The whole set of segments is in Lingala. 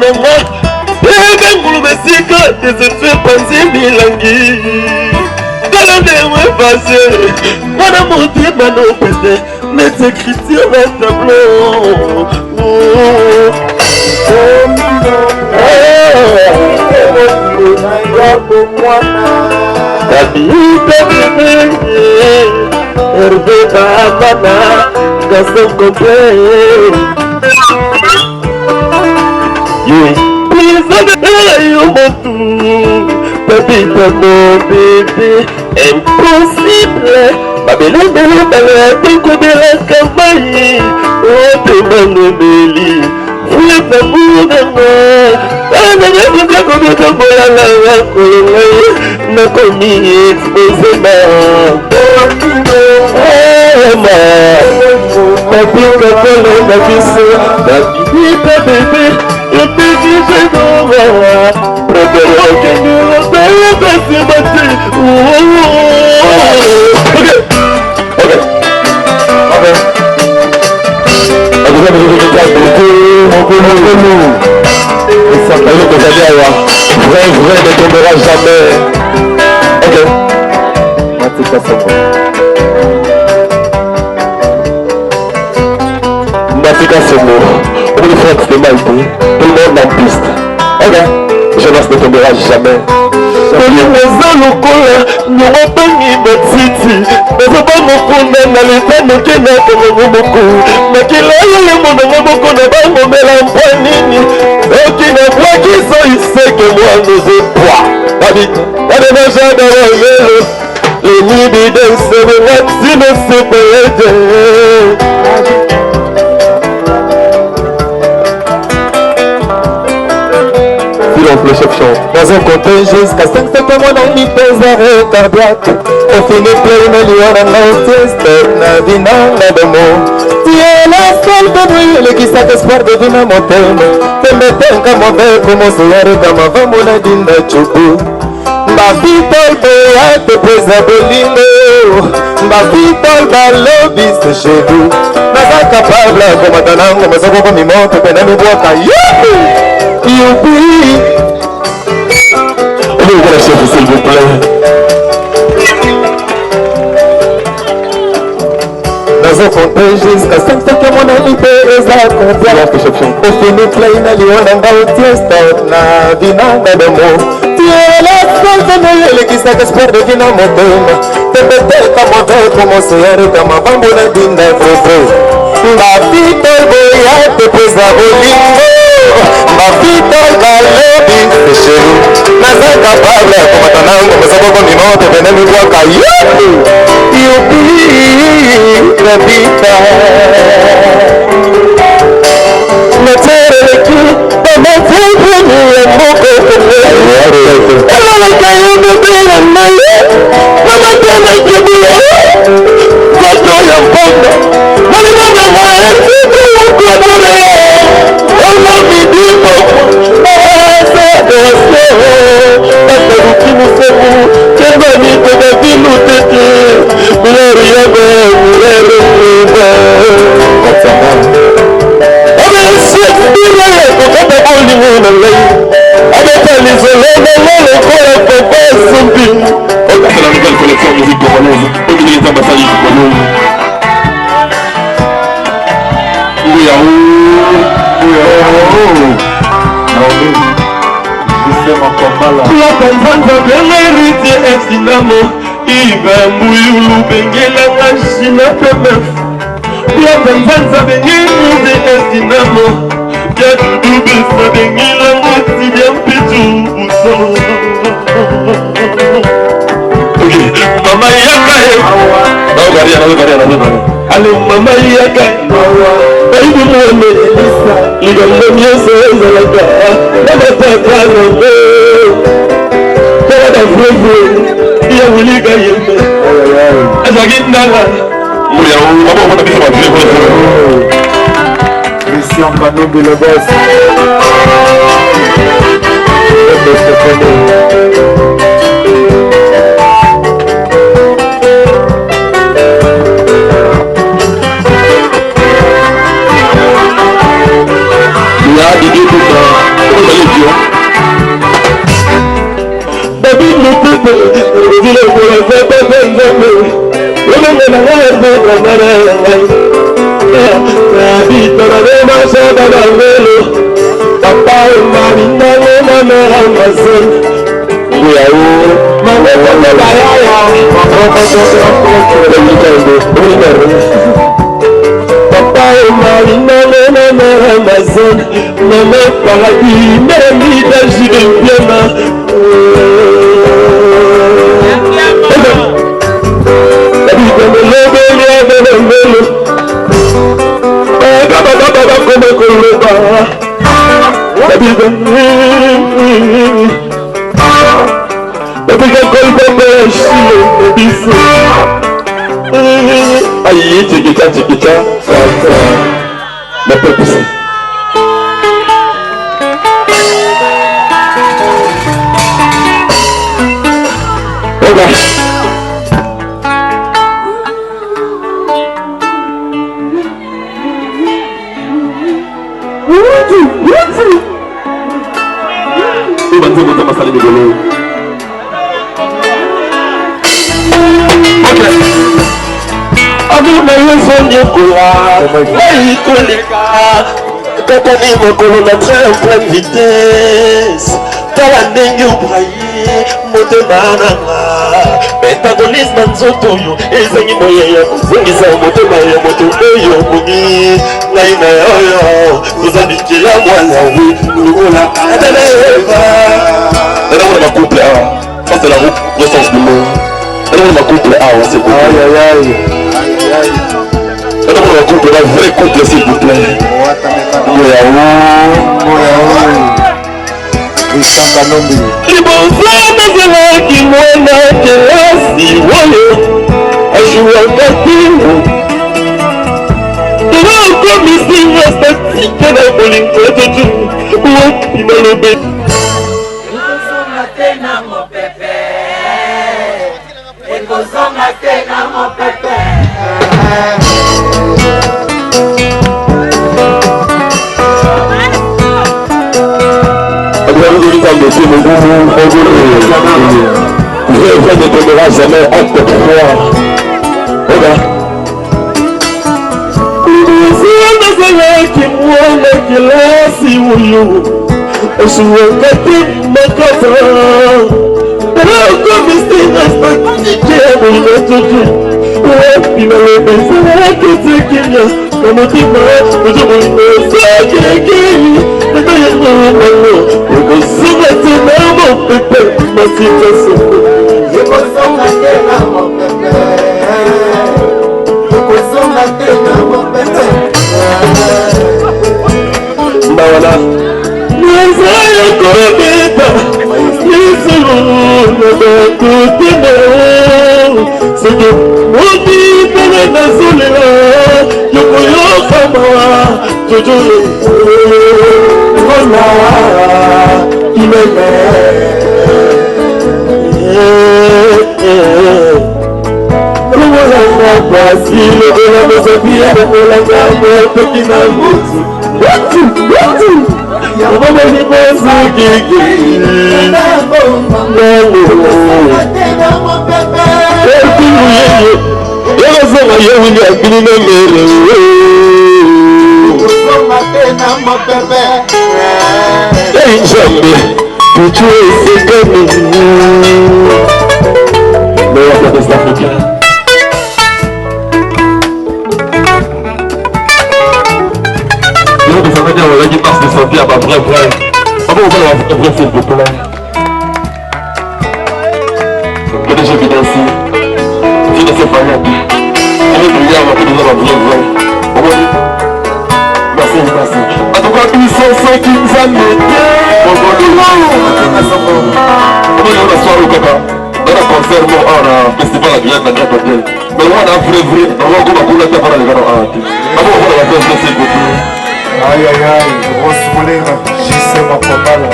nanga ega ngulu besika desetue panzi milangi kala ndewe passé wana motema no pete mes écritures na tableau Kabita bébé Hervé Bavana Gaston complet Please you motu Babita mon bébé Impossible Babela bela bela Teko bela kamayi Oh demande beli Fouille d'amour de moi Vrai ne tombera jamais. Ok. Matika Somo. Matika Somo. On est frère de Maïté. Tout le monde en piste. Ok. Jeunesse ne tombera jamais. Olimeza lokola nyobangi matiti nazoba mokunda na leta moke na kongo moko makila yele monanga moko na bangomela mpa nini oki na bwakiso iseke mwana zepwa badenajada wamelo lenibidensebengatino sepelete le chef chante. Dans un comptage jusqu'à 5 fois mon ami pèse arrêt cardiaque. On finit plein million en autiste. Na vina na demo. Tu es la seule de brûler qui s'espoir de vina mon thème. Te mettez comme mauvais comme se yare comme avant mon adina chubu. Ma vitole béa te pèse à bolingo. Ma vitole balobi c'est chez vous. Nasa capable comme atanango. Mais ça va comme il monte. Pena mi boaka. Youpi. Voilà, chef, s'il vous plaît. Dans un comptage jusqu'à 5 fois que mon ami pèse à combien. Au fini plein à Lyon, on va au tiesto. Na vina na demo. Tu es la seule de Noël qui s'espoir de vina mon thème. Te mettez comme un verre, comme un serre, comme un bambou na vina froufrou. Ma vie te voya te pèse à bolingo. Ma vie te galobi c'est chelou. Nasa capable comme atanango mesoko kominote venemi waka yupi la vita metereki bamefuku ni moko ala kayo bela naye mama tena kibuya koto ya mponda mali mama mwa siku kwa dole ona bidiko Ibambuyulu bengela ngashina pemef Pia Tanzania bengilu de estinamo Ya dudu besa bengila ngoti ya mpitu uso Mama yakae Ale mama yakae Baibu mweme Elisa Ligambo myeso ezalaka Nada takano Kada fufu Ya wuliga yembe Azagindala Mouya ou Babo on a bien fait Christian Kanombi le boss Ya Didi Pouka Dile por el fuego del nombre. Yo me voy a dar de la manera. Víctor de Machada Valvelo. Papá y Marina de la mera almacén. Mamá cuando vaya. Papá y Marina de la mera almacén. Mamá para ti, me invita a Chiripiana. Aí, tchiquitá, não foi possível. Mon colonnateur en pleine vitesse. Dans la nengue au braillé, motemananga. Métabolisme nzotoyo, ezangi moyeya, zingisa motemaya motoyo mungi. Naina yoyo, kuzabikila mwana wi, lula adeleva. Et là on va couple A, ça c'est la reconnaissance du mot. Et là on va couple A, c'est bon. Aïe aïe aïe. Et là on va couple la vraie couple s'il vous plaît. Libozana zelaki mwana kelasi oyo ajuaka timo eloko misinga statike na bolingo tutu wapi balobe ekozonga te na mopepe Dieu ne donnera jamais acte de foi. Regarde. Aïe aïe aïe, grosse moulin, j'y sais ma propale.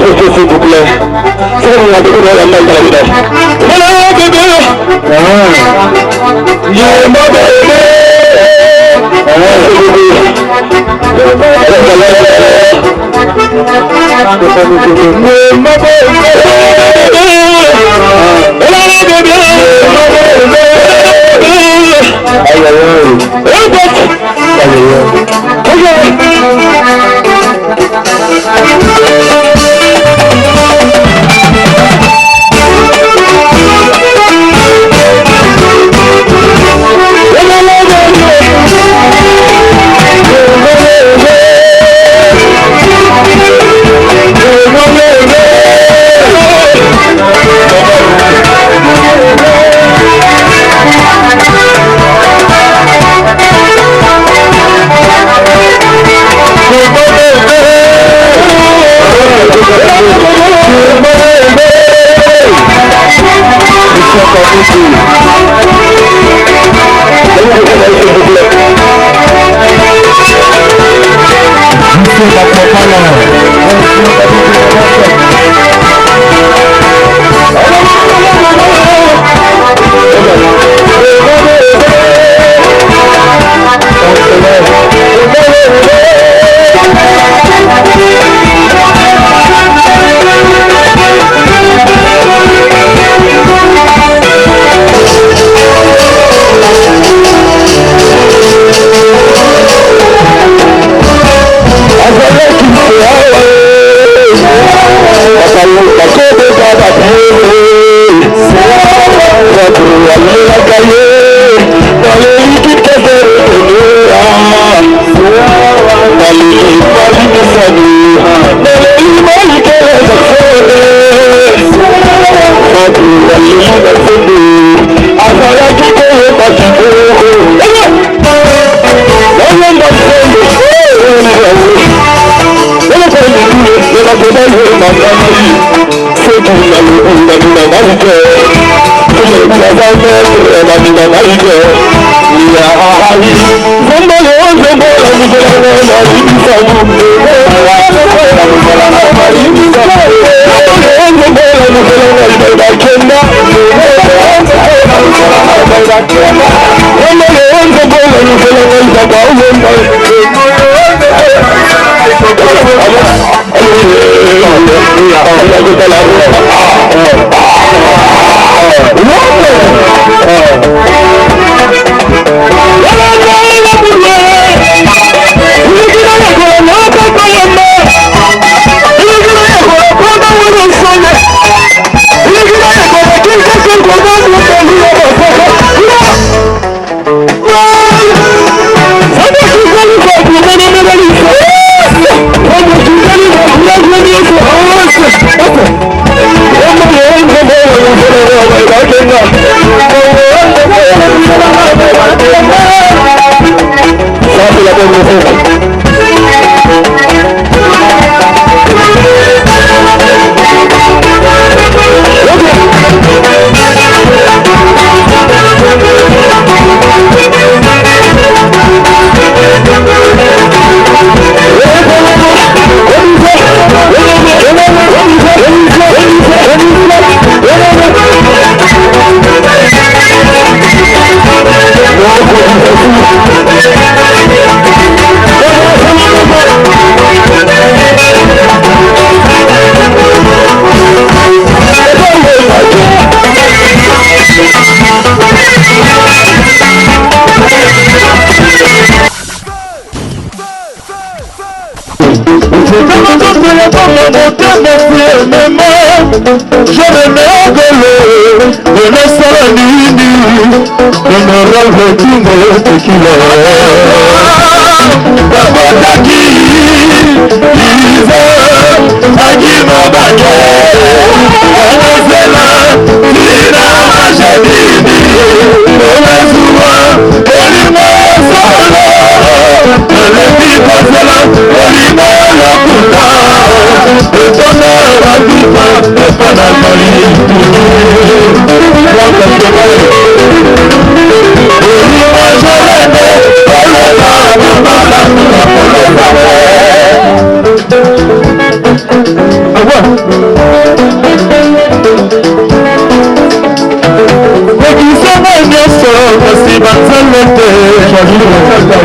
monsieur s'il vous plaît. C'est mon ami qui la main dans la voilà bébé. Yeah, ma bébé.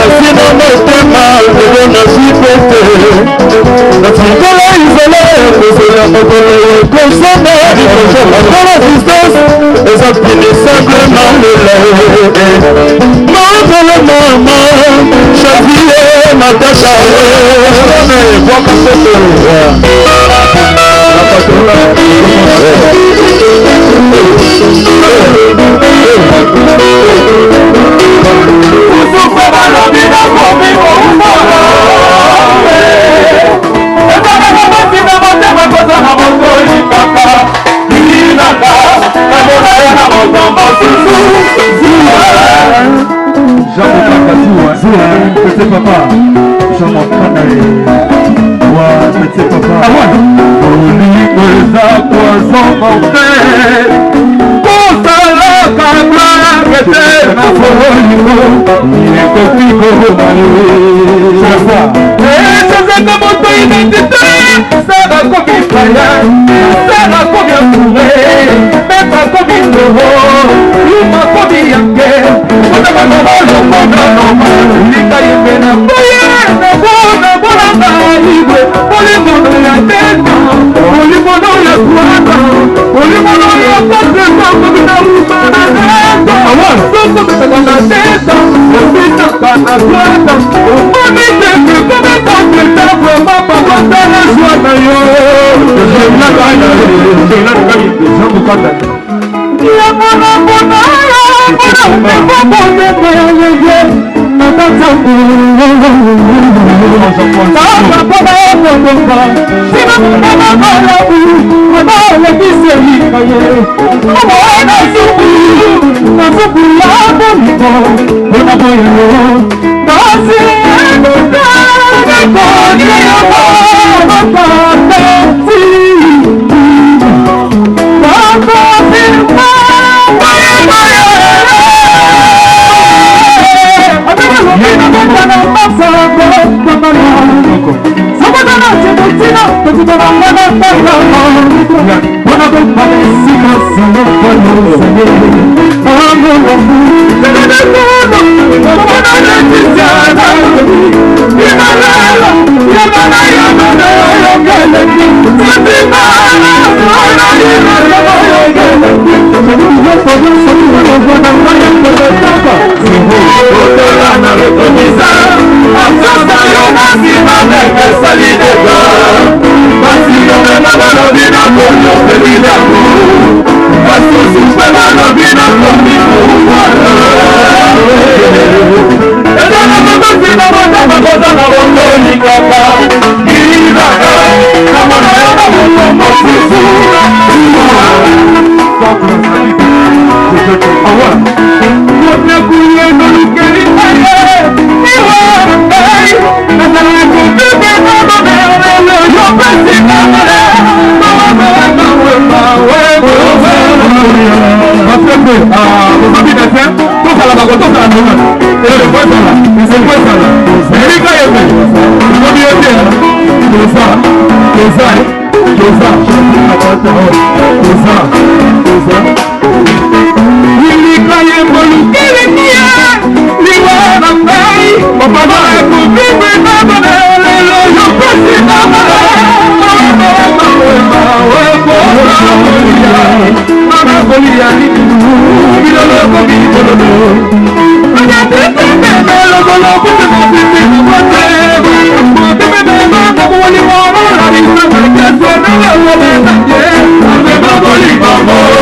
Asina motema na sipete natikala isolé kozela mokolo ekosana akala distance eza pine simplement mokolo mama Xavier Natasha bwaka foto Petit papa, Jean-Marc petit papa, Oli kweza poisson mortel, Kosala kabla kete na foliko, Ile kopiko malwe. Sasa moto identité, Sara komi faya, Sara komi amouré, Meta komi noho, Yuma komi yange, Kona manolo kona noma, Lika yembe na boye, na bona na ibe, Oli mono ya teta, Oli mono ya kuata, Oli mono ya koteta, Komi na uma na teta, Soko meta na teta, Kopita kana kuata, Komi teke kome kompeta, Mama wata na suata yo, Jemna kaya, Jemna kaya, Jambu kata. Ya mona mona ya, Mona mona mona Natanzangu Sasa baba baba Sina baba baba Mabala kiseli kaye Mabala suku Nasuku ya bonito Bona boyo Nasi Nuka Nekoni ya baba Katesi Baba Silma Baya baya Vamos